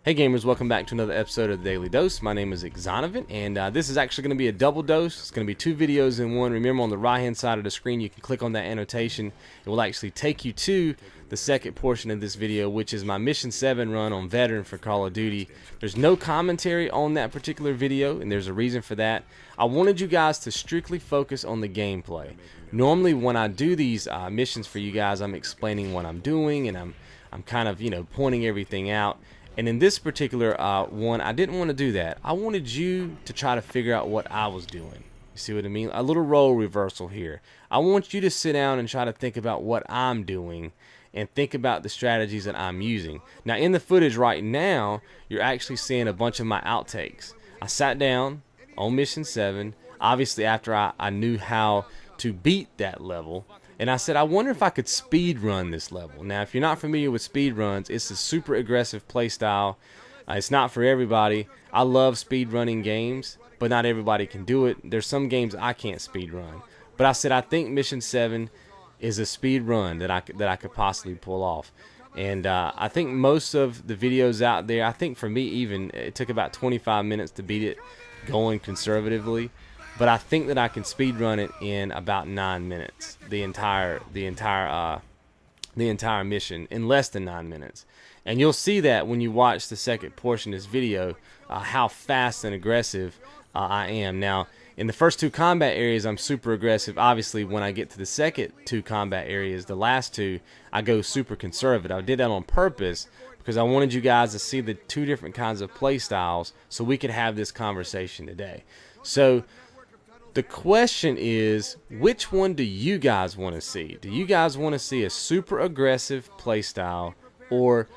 Hey gamers, welcome back to another episode of the Daily Dose. My name is XONEVANT, and this is actually going to be a double dose. It's going to be two videos in one. Remember, on the right hand side of the screen you can click on that annotation. It will actually take you to the second portion of this video, which is my Mission 7 run on Veteran for Call of Duty. There's no commentary on that particular video, and there's a reason for that. I wanted you guys to strictly focus on the gameplay. Normally when I do these missions for you guys, I'm explaining what I'm doing, and I'm kind of, pointing everything out. And in this particular one, I didn't want to do that. I wanted you to try to figure out what I was doing. You see what I mean? A little role reversal here. I want you to sit down and try to think about what I'm doing and think about the strategies that I'm using. Now, in the footage right now, you're actually seeing a bunch of my outtakes. I sat down on Mission 7, obviously after I knew how to beat that level. And I said, I wonder if I could speed run this level. Now, if you're not familiar with speed runs, it's a super aggressive play style. It's not for everybody. I love speed running games, but not everybody can do it. There's some games I can't speed run. But I said, I think Mission 7 is a speed run that I could possibly pull off. And I think most of the videos out there, I think for me even, it took about 25 minutes to beat it going conservatively. But I think that I can speed run it in about 9 minutes. The entire mission in less than 9 minutes. And you'll see that when you watch the second portion of this video, how fast and aggressive I am. Now, in the first two combat areas, I'm super aggressive. Obviously, when I get to the second two combat areas, the last two, I go super conservative. I did that on purpose because I wanted you guys to see the two different kinds of play styles so we could have this conversation today. So the question is, which one do you guys want to see? Do you guys want to see a super aggressive playstyle or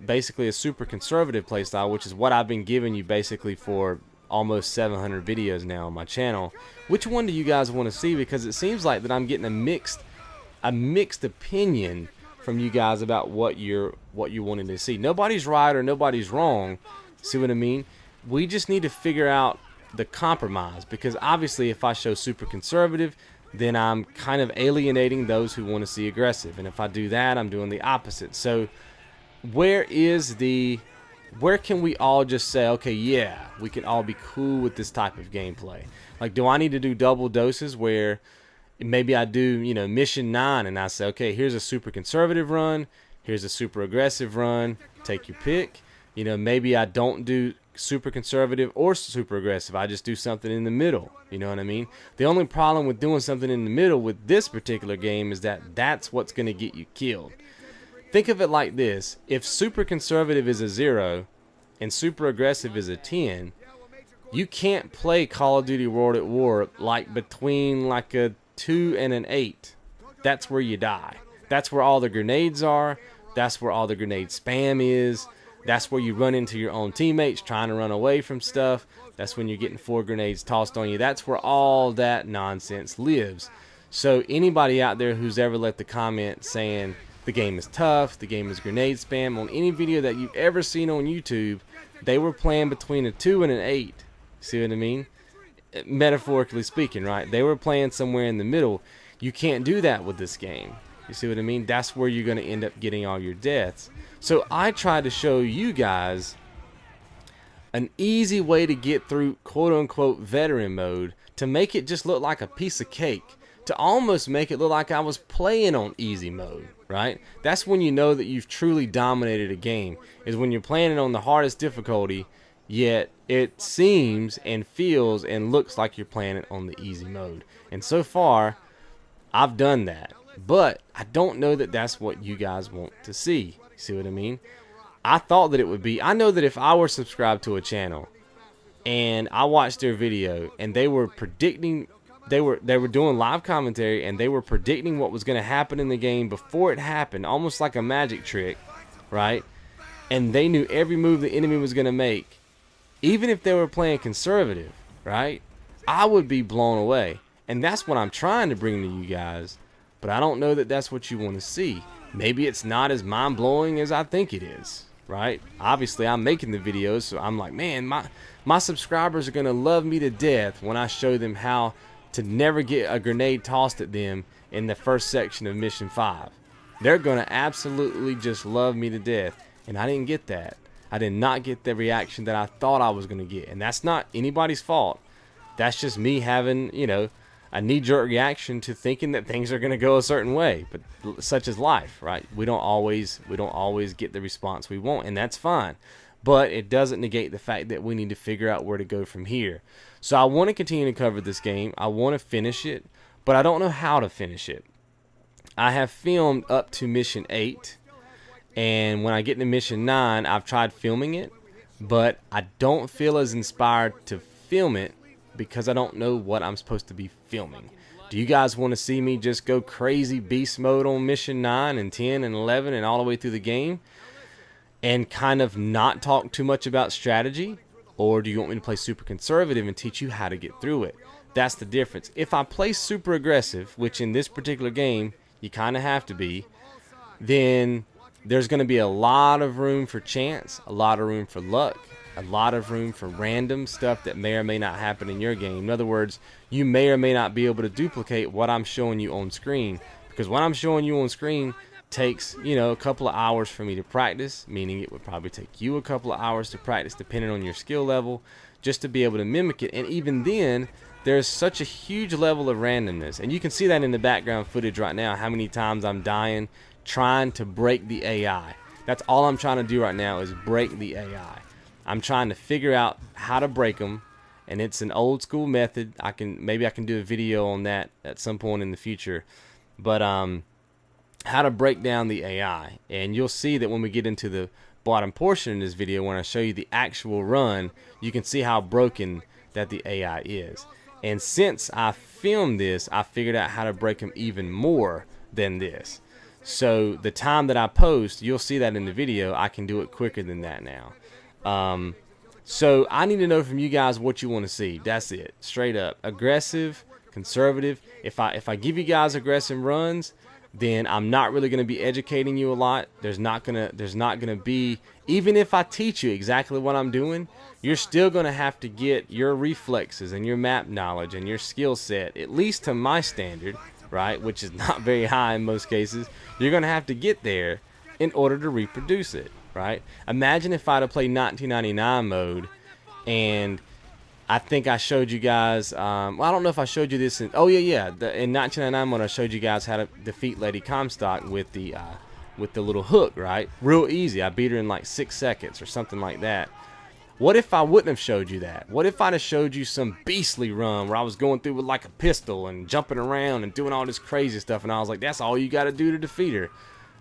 basically a super conservative playstyle, which is what I've been giving you basically for almost 700 videos now on my channel? Which one do you guys want to see? Because it seems like that I'm getting a mixed opinion from you guys about what you're wanting to see. Nobody's right or nobody's wrong. See what I mean? We just need to figure out the compromise, because obviously if I show super conservative, then I'm kind of alienating those who want to see aggressive, and if I do that, I'm doing the opposite. So where can we all just say, okay, yeah, we can all be cool with this type of gameplay? Like, do I need to do double doses where maybe I do, Mission 9 and I say, okay, here's a super conservative run, here's a super aggressive run, take your pick. Maybe I don't do super conservative or super aggressive. I just do something in the middle. You know what I mean? The only problem with doing something in the middle with this particular game is that that's what's going to get you killed. Think of it like this. If super conservative is a 0 and super aggressive is a 10, you can't play Call of Duty World at War like between like a 2 and an 8. That's where you die. That's where all the grenades are. That's where all the grenade spam is. That's where you run into your own teammates trying to run away from stuff. That's when you're getting 4 grenades tossed on you. That's where all that nonsense lives. So anybody out there who's ever left a comment saying the game is tough, the game is grenade spam, on any video that you've ever seen on YouTube, they were playing between a 2 and an 8. See what I mean? Metaphorically speaking, right? They were playing somewhere in the middle. You can't do that with this game. You see what I mean? That's where you're going to end up getting all your deaths. So I tried to show you guys an easy way to get through quote-unquote veteran mode, to make it just look like a piece of cake, to almost make it look like I was playing on easy mode, right? That's when you know that you've truly dominated a game, is when you're playing it on the hardest difficulty, yet it seems and feels and looks like you're playing it on the easy mode. And so far, I've done that. But I don't know that that's what you guys want to see. See what I mean? I thought that it would be. I know that if I were subscribed to a channel and I watched their video and they were predicting, they were doing live commentary and they were predicting what was going to happen in the game before it happened, almost like a magic trick, right? And they knew every move the enemy was going to make, even if they were playing conservative, right? I would be blown away. And that's what I'm trying to bring to you guys. But I don't know that that's what you want to see. Maybe it's not as mind-blowing as I think it is, right? Obviously, I'm making the videos, so I'm like, man, my subscribers are going to love me to death when I show them how to never get a grenade tossed at them in the first section of Mission 5. They're going to absolutely just love me to death. And I didn't get that. I did not get the reaction that I thought I was going to get. And that's not anybody's fault. That's just me having, you know, a knee-jerk reaction to thinking that things are going to go a certain way. But such is life, right? We don't always get the response we want, and that's fine. But it doesn't negate the fact that we need to figure out where to go from here. So I want to continue to cover this game. I want to finish it, but I don't know how to finish it. I have filmed up to mission 8, and when I get to mission 9, I've tried filming it, but I don't feel as inspired to film it because I don't know what I'm supposed to be filming. Do you guys want to see me just go crazy beast mode on mission 9 and 10 and 11 and all the way through the game and kind of not talk too much about strategy? Or do you want me to play super conservative and teach you how to get through it? That's the difference. If I play super aggressive, which in this particular game you kind of have to be, then there's going to be a lot of room for chance, a lot of room for luck, a lot of room for random stuff that may or may not happen in your game. In other words, you may or may not be able to duplicate what I'm showing you on screen, because what I'm showing you on screen takes, you know, a couple of hours for me to practice, meaning it would probably take you a couple of hours to practice depending on your skill level just to be able to mimic it. And even then, there's such a huge level of randomness, and you can see that in the background footage right now, how many times I'm dying trying to break the AI. That's all I'm trying to do right now, is break the AI. I'm trying to figure out how to break them, and it's an old school method. Maybe I can do a video on that at some point in the future, but how to break down the AI. And you'll see that when we get into the bottom portion of this video, when I show you the actual run, you can see how broken that the AI is. And since I filmed this, I figured out how to break them even more than this. So the time that I post, you'll see that in the video, I can do it quicker than that now. So I need to know from you guys what you want to see. That's it, straight up. Aggressive, conservative. If I give you guys aggressive runs, then I'm not really going to be educating you a lot. There's not gonna be, even if I teach you exactly what I'm doing, you're still going to have to get your reflexes and your map knowledge and your skill set, at least to my standard, right, which is not very high in most cases. You're going to have to get there in order to reproduce it, right? Imagine if I'd have played 1999 mode, and I think I showed you guys, well, I don't know if I showed you this in, oh yeah, in 1999 mode I showed you guys how to defeat Lady Comstock with the little hook, right? Real easy. I beat her in like 6 seconds or something like that. What if I wouldn't have showed you that? What if I'd have showed you some beastly run where I was going through with like a pistol and jumping around and doing all this crazy stuff, and I was like, that's all you got to do to defeat her?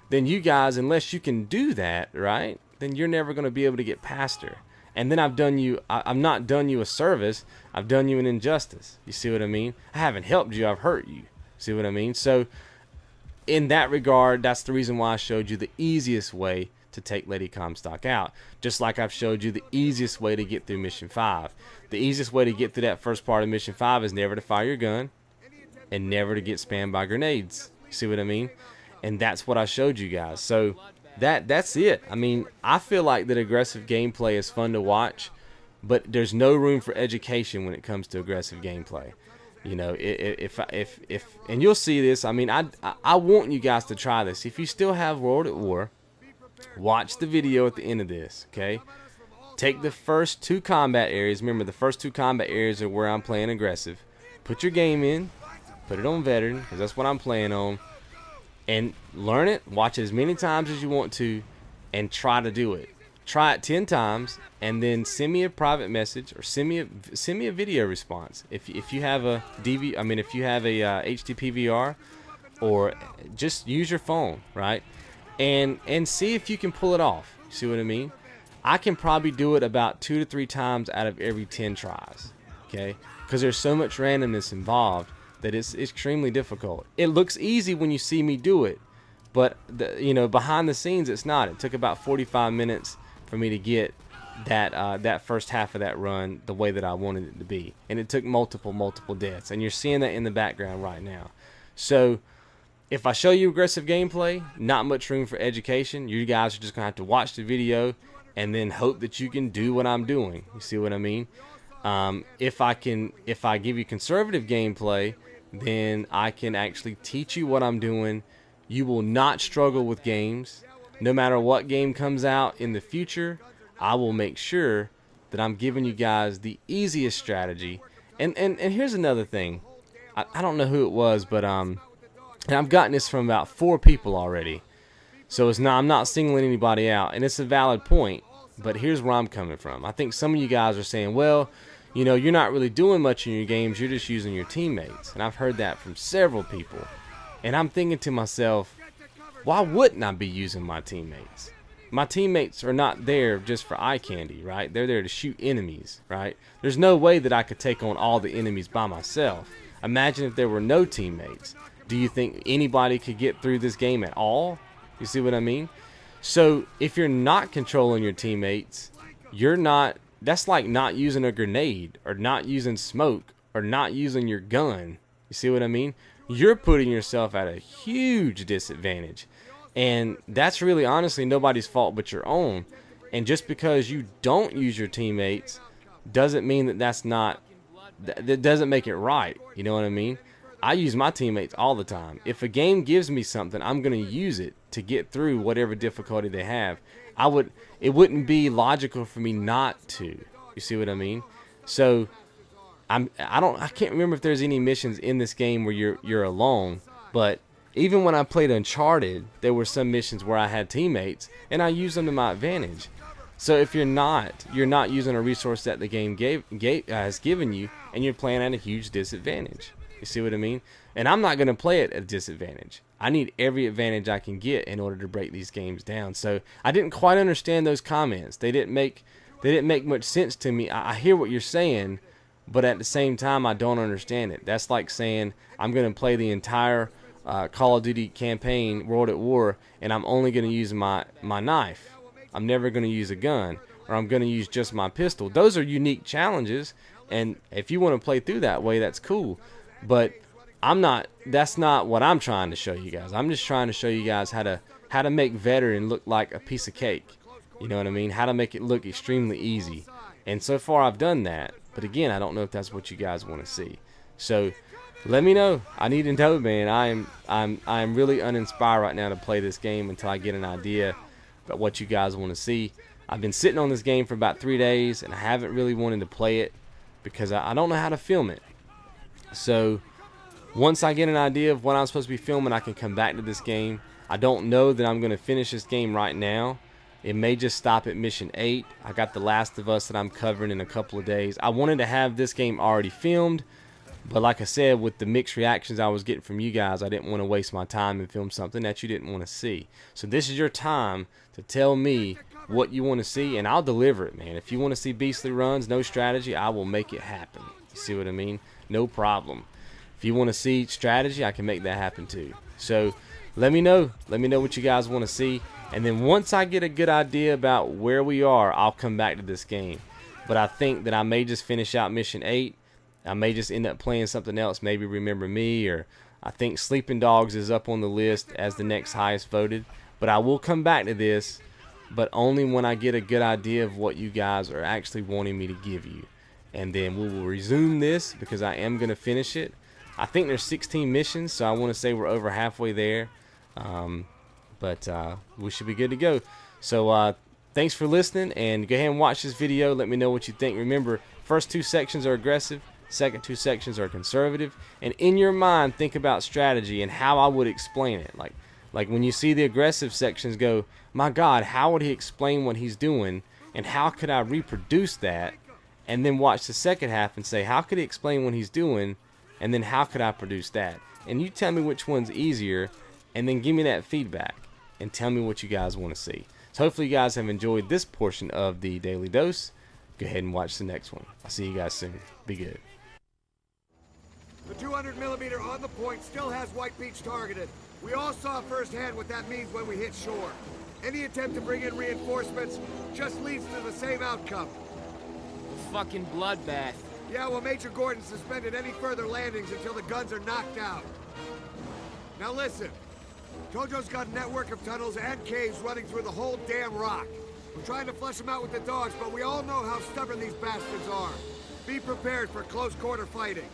Then you guys, unless you can do that, right, then you're never going to be able to get past her. And then I've not done you a service, I've done you an injustice. You see what I mean? I haven't helped you, I've hurt you. See what I mean? So in that regard, that's the reason why I showed you the easiest way to take Lady Comstock out. Just like I've showed you the easiest way to get through Mission 5. The easiest way to get through that first part of Mission 5 is never to fire your gun and never to get spammed by grenades. See what I mean? And that's what I showed you guys. So that's it. I mean, I feel like that aggressive gameplay is fun to watch, but there's no room for education when it comes to aggressive gameplay. You know, if and you'll see this. I mean, I want you guys to try this. If you still have World at War, watch the video at the end of this, okay? Take the first 2 combat areas. Remember, the first 2 combat areas are where I'm playing aggressive. Put your game in, put it on veteran, because that's what I'm playing on, and learn it. Watch it as many times as you want to, and try to do it. Try it 10 times, and then send me a private message or send me a video response. If you have a if you have a HTTP VR, or just use your phone, right? And see if you can pull it off. See what I mean? I can probably do it about 2 to 3 times out of every 10 tries, okay? Because there's so much randomness involved that it's extremely difficult. It looks easy when you see me do it, but behind the scenes it's not. It took about 45 minutes for me to get that first half of that run the way that I wanted it to be, and it took multiple deaths, and you're seeing that in the background right now. So if I show you aggressive gameplay, not much room for education. You guys are just gonna have to watch the video and then hope that you can do what I'm doing. You see what I mean? If I give you conservative gameplay, then I can actually teach you what I'm doing. You will not struggle with games. No matter what game comes out in the future, I will make sure that I'm giving you guys the easiest strategy. And here's another thing. I don't know who it was, but and I've gotten this from about 4 people already. So I'm not singling anybody out, and it's a valid point. But here's where I'm coming from. I think some of you guys are saying, well, you know, you're not really doing much in your games. You're just using your teammates. And I've heard that from several people. And I'm thinking to myself, why wouldn't I be using my teammates? My teammates are not there just for eye candy, right? They're there to shoot enemies, right? There's no way that I could take on all the enemies by myself. Imagine if there were no teammates. Do you think anybody could get through this game at all? You see what I mean? So if you're not controlling your teammates, that's like not using a grenade or not using smoke or not using your gun. You see what I mean? You're putting yourself at a huge disadvantage. And that's really honestly nobody's fault but your own. And just because you don't use your teammates doesn't mean that that doesn't make it right. You know what I mean? I use my teammates all the time. If a game gives me something, I'm going to use it to get through whatever difficulty they have. It wouldn't be logical for me not to. You see what I mean? So I can't remember if there's any missions in this game where you're alone, but even when I played Uncharted, there were some missions where I had teammates and I used them to my advantage. So if you're not using a resource that the game has given you, and you're playing at a huge disadvantage. You see what I mean? And I'm not going to play it at a disadvantage. I need every advantage I can get in order to break these games down. So I didn't quite understand those comments. They didn't make much sense to me. I hear what you're saying, but at the same time, I don't understand it. That's like saying I'm going to play the entire Call of Duty campaign, World at War, and I'm only going to use my knife. I'm never going to use a gun, or I'm going to use just my pistol. Those are unique challenges, and if you want to play through that way, that's cool. But that's not what I'm trying to show you guys. I'm just trying to show you guys how to make veteran look like a piece of cake. You know what I mean? How to make it look extremely easy. And so far I've done that. But again, I don't know if that's what you guys want to see. So let me know. I need to know, man. I'm really uninspired right now to play this game until I get an idea about what you guys want to see. I've been sitting on this game for about 3 days, and I haven't really wanted to play it because I don't know how to film it. So once I get an idea of what I'm supposed to be filming, I can come back to this game. I don't know that I'm going to finish this game right now. It may just stop at mission 8. I got The Last of Us that I'm covering in a couple of days. I wanted to have this game already filmed, but like I said, with the mixed reactions I was getting from you guys, I didn't want to waste my time and film something that you didn't want to see. So this is your time to tell me what you want to see, and I'll deliver it, man. If you want to see beastly runs, no strategy, I will make it happen. You see what I mean? No problem. If you want to see strategy, I can make that happen too. So let me know what you guys want to see, and then once I get a good idea about where we are, I'll come back to this game. But I think that I may just finish out mission 8. I may just end up playing something else, maybe Remember Me, or I think Sleeping Dogs is up on the list as the next highest voted. But I will come back to this, but only when I get a good idea of what you guys are actually wanting me to give you. And then we will resume this because I am going to finish it. I think there's 16 missions, so I want to say we're over halfway there. But we should be good to go. So thanks for listening, and go ahead and watch this video. Let me know what you think. Remember, first 2 sections are aggressive, second 2 sections are conservative. And in your mind, think about strategy and how I would explain it. Like when you see the aggressive sections, go, my God, how would he explain what he's doing, and how could I reproduce that? And then watch the second half and say, how could he explain what he's doing, and then how could I produce that? And you tell me which one's easier, and then give me that feedback and tell me what you guys want to see. So hopefully you guys have enjoyed this portion of the Daily Dose. Go ahead and watch the next one. I'll see you guys soon. Be good. The 200mm on the point still has White Beach targeted. We all saw firsthand what that means when we hit shore. Any attempt to bring in reinforcements just leads to the same outcome. Fucking bloodbath. Yeah, well, Major Gordon suspended any further landings until the guns are knocked out. Now listen, Tojo's got a network of tunnels and caves running through the whole damn rock. We're trying to flush them out with the dogs, but we all know how stubborn these bastards are. Be prepared for close quarter fighting.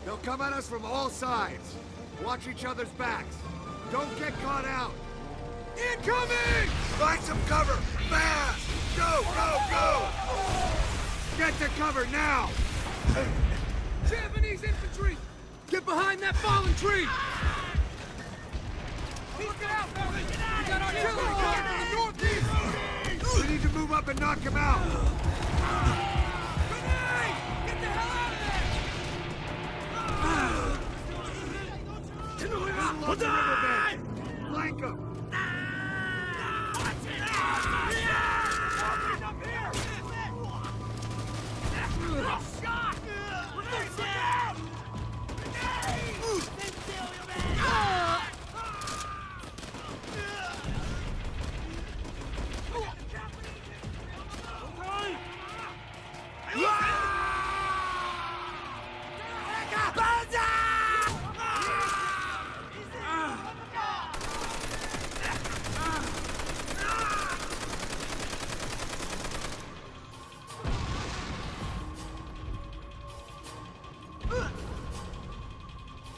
They'll come at us from all sides. Watch each other's backs. Don't get caught out. Incoming! Find some cover! Fast! Go, go, go! Get to cover now! Japanese infantry! Get behind that fallen tree! Look out, fellas! We got artillery coming from the northeast! We need to move up and knock him out! Grenade! Get the hell out of there! Along the riverbed! Flank him!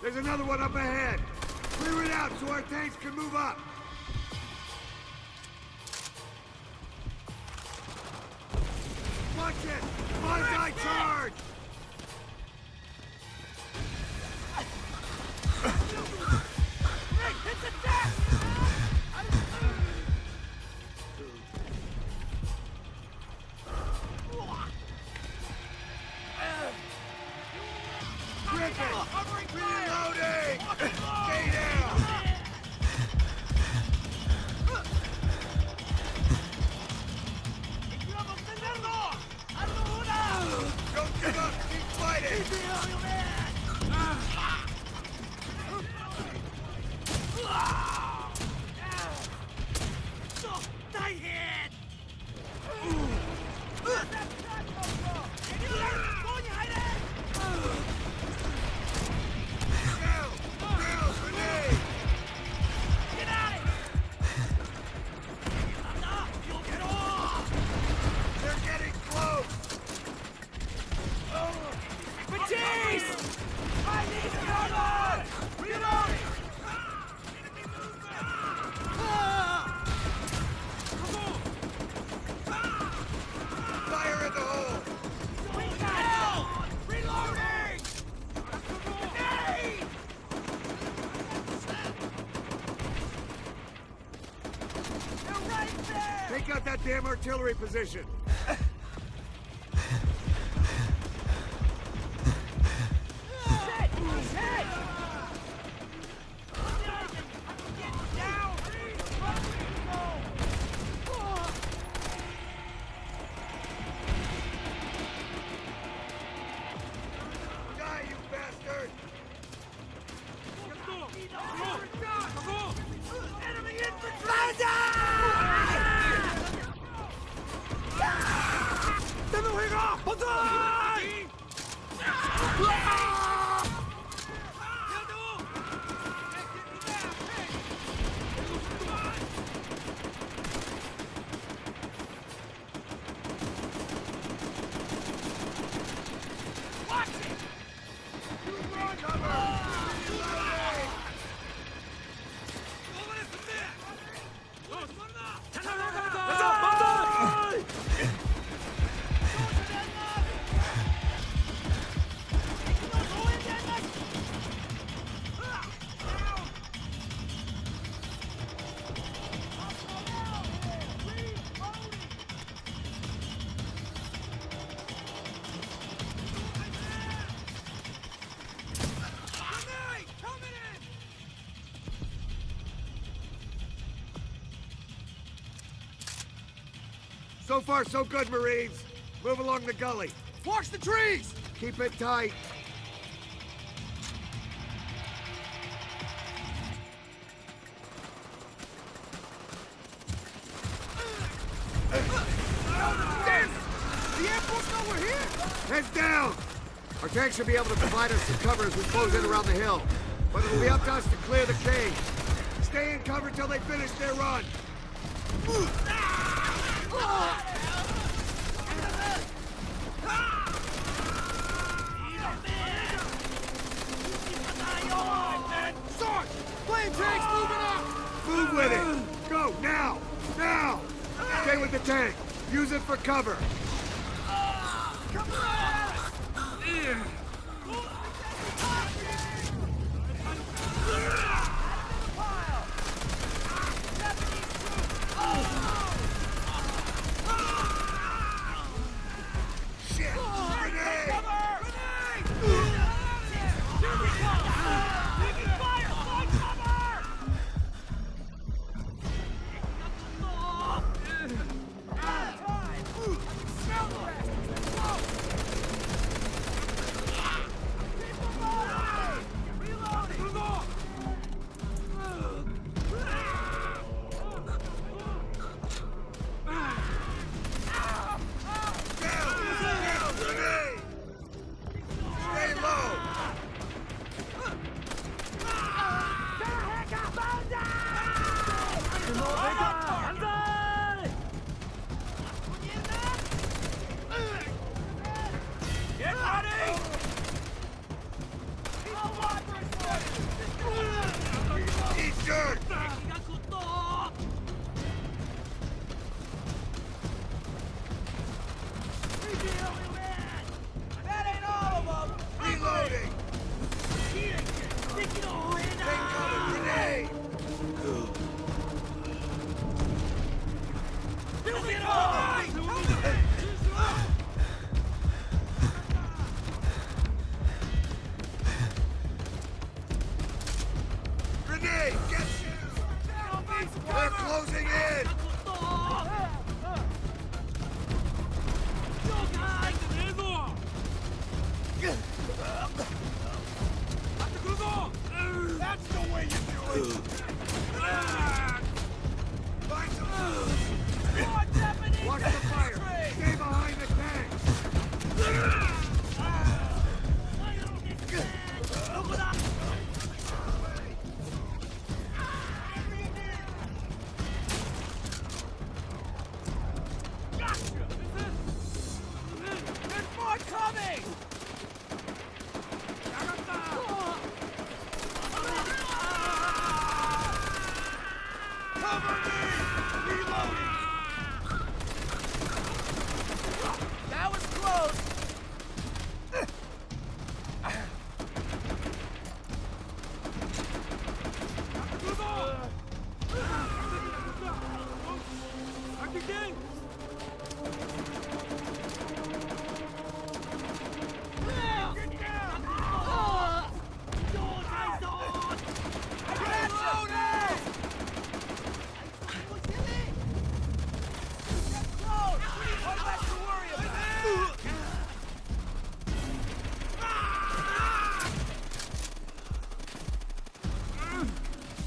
There's another one up ahead. Clear it out so our tanks can move up. Watch it! Bonsai charge! Reloading! Stay down! Don't give up! Keep fighting! Down! Down! Grenade! They're getting close! Matisse! I need cover! Reloading! Fire in the hole! Reloading! Grenade! They're right there! Take out that damn artillery position! Shit! Shit! Get down! Die, you bastard! Enemy infantry! So far, so good, Marines. Move along the gully. Watch the trees! Keep it tight. The airport's nowhere here! Heads down! Our tanks should be able to provide us some cover as we close in around the hill. But it'll be up to us to clear the cave. Stay in cover till they finish their run. Sarge! Flame tanks moving up! Move with it! Go! Go, now! Now! Stay with the tank. Use it for cover. Come on! Shit! Grenade! Get ready! Eat dirt! That ain't all of them! Reloading! Take cover, grenade! Grenade! Get you! They're closing in! That's the way you do it! Find some... Watch the fire! Stay behind the tank! There's more coming! Cover me! Reloading! That was close!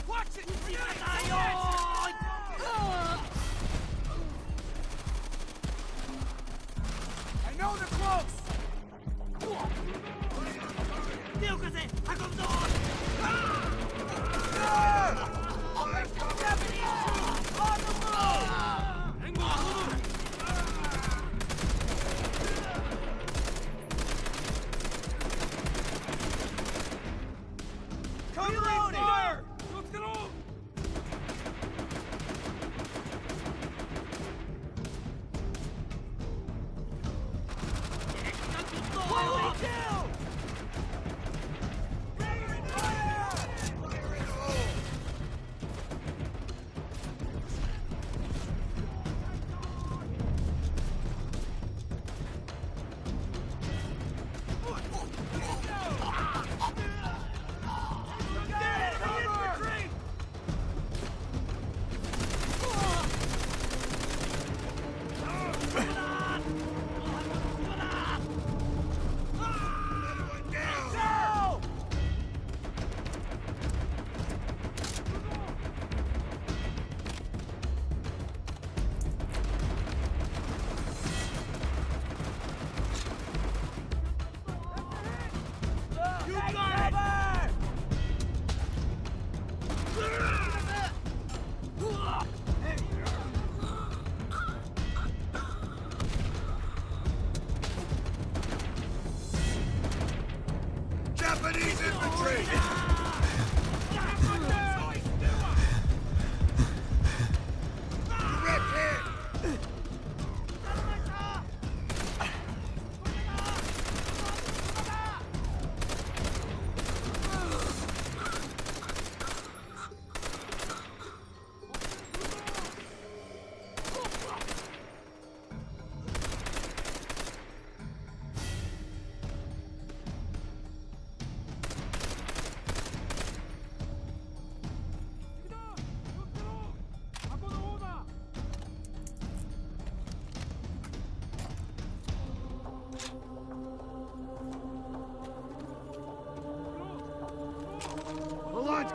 Watch it! I know they're close! Covering fire! Holy kill!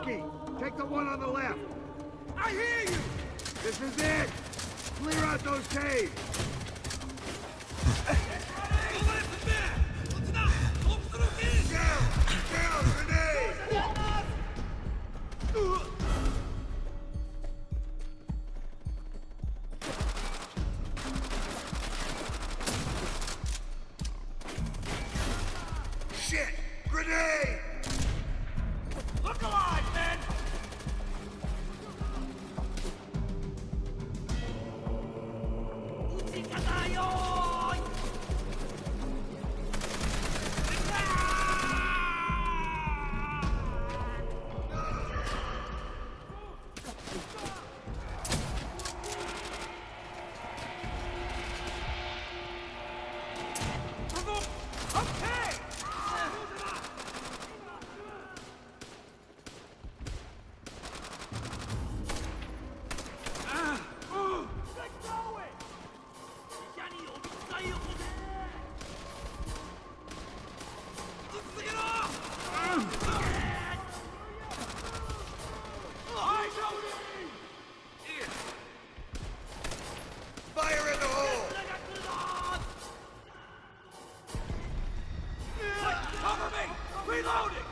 Whiskey, take the one on the left. I hear you! This is it! Clear out those caves! Down! Down! Grenade! Shit! Grenade! Look alive, men! Fire in the hole! Cover me! Reloading!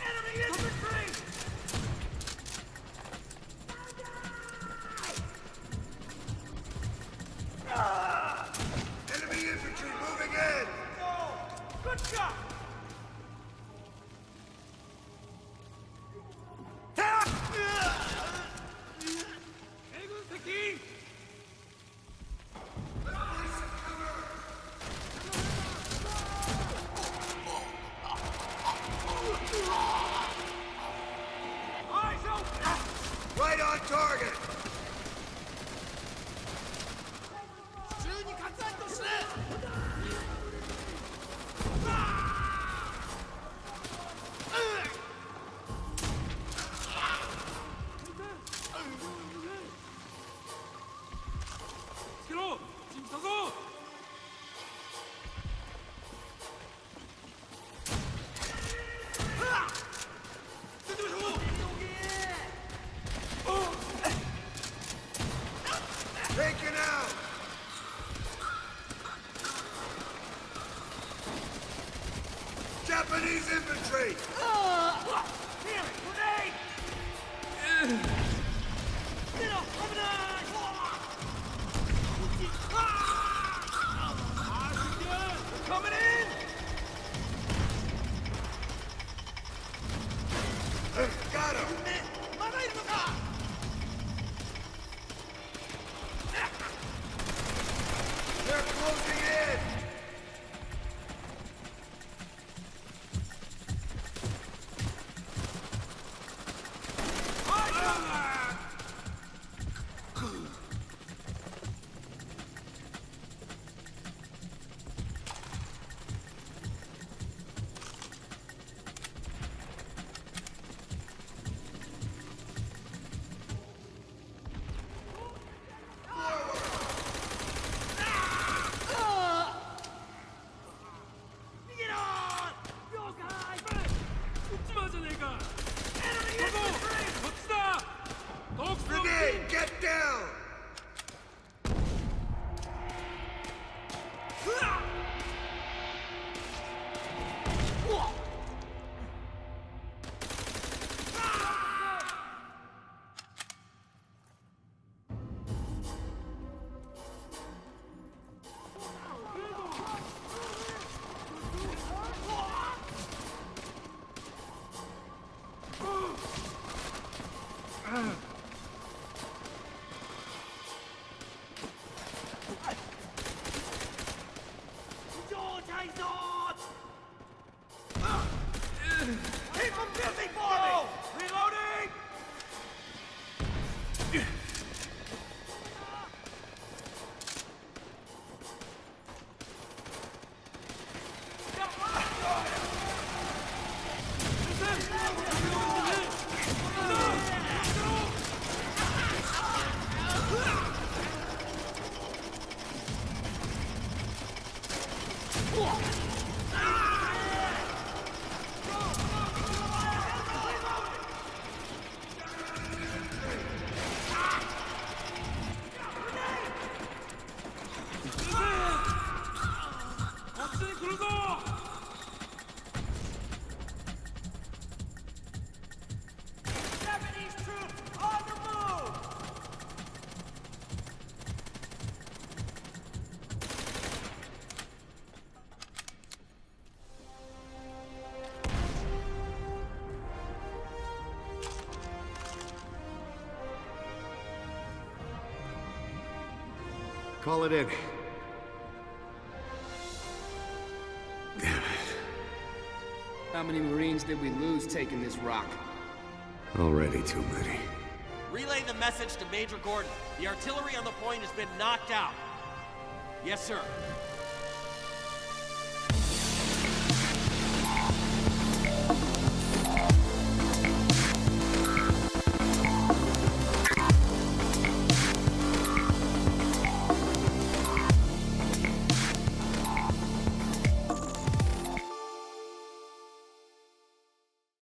Enemy infantry! Enemy infantry moving in! Good shot! 대군 새끼! Eyes open! Right on target! 주인이 간다는 것이네! 스키로! 지금 서서! Taken out! Japanese infantry! Here! Grenade! Get up! Coming in! Got him! They're closing in! Get on! Yo, guys! 죽지 마자, 내가! Enemy infantry! 멋지다! 더욱 Grenade! Get down! Eyes on! Keep them busy for me! Reloading! 확실히 그러고! Japanese troops on the move! Call it in. How many Marines did we lose taking this rock? Already too many. Relay the message to Major Gordon. The artillery on the point has been knocked out. Yes, sir.